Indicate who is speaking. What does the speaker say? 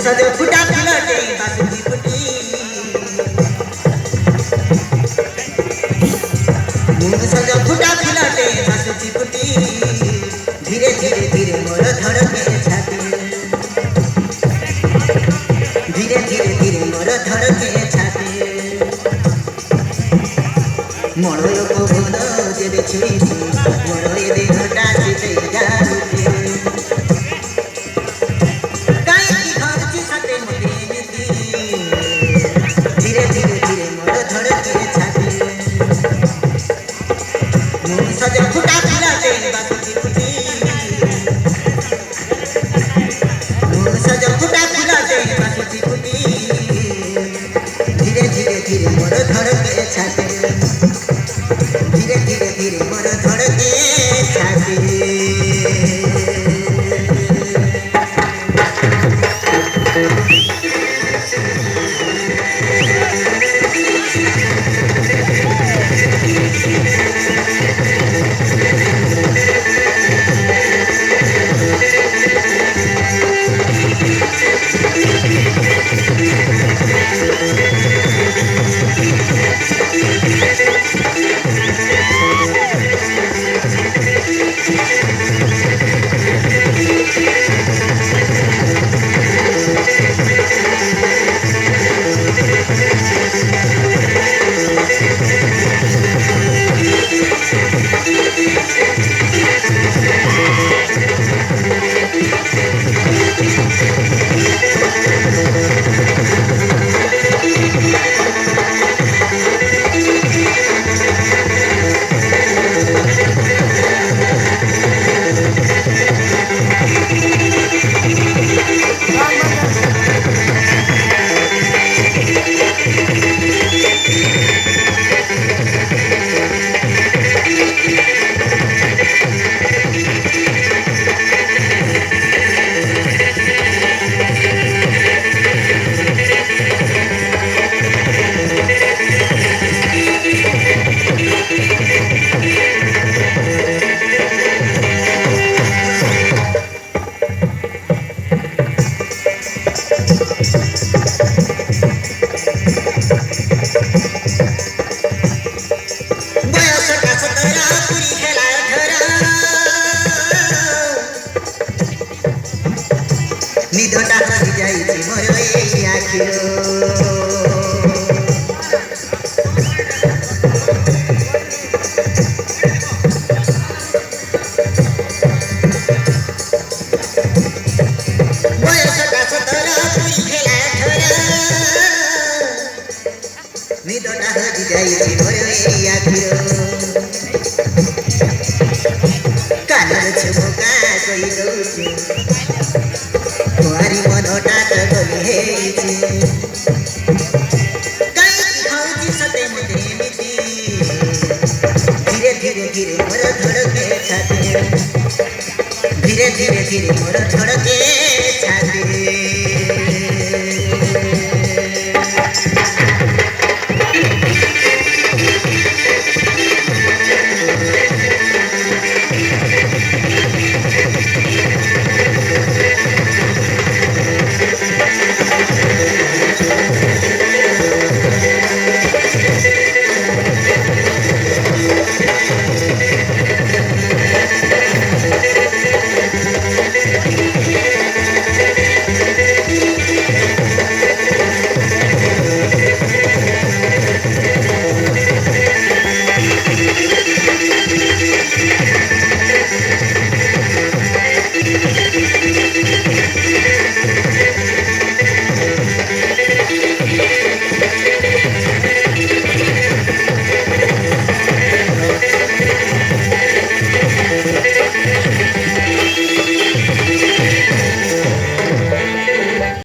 Speaker 1: सजो फुटा फुलटे बासुरी फुटी सजो फुटा फुलटे बासुरी फुटी धीरे धीरे धीरे मोर धड़के छाती धीरे धीरे धीरे मोर धड़के छाती मोर को भोल जेबे छुईती मोर ए देहटा चिते जाउती सजो फुटा फुलटे बासुरी फुटी सजो फुटा फुलटे बासुरी फुटी धीरे धीरे धीरे मोर धड़के छाती धीरे धीरे धीरे मोर धड़के छाती निधटा हरि जाइछि मोर ए आखिरो बयसका सतरा पुरी खेला धरा निधटा हरि जाइछि मोर ए आखिरो कानर छुमुका कहि दउछि कुआरी मनोटा त गली हेछि कई खाउछि सते मुदे मिति धीरे धीरे धीरे मोर धड़के छाती धीरे धीरे धीरे मोर धड़के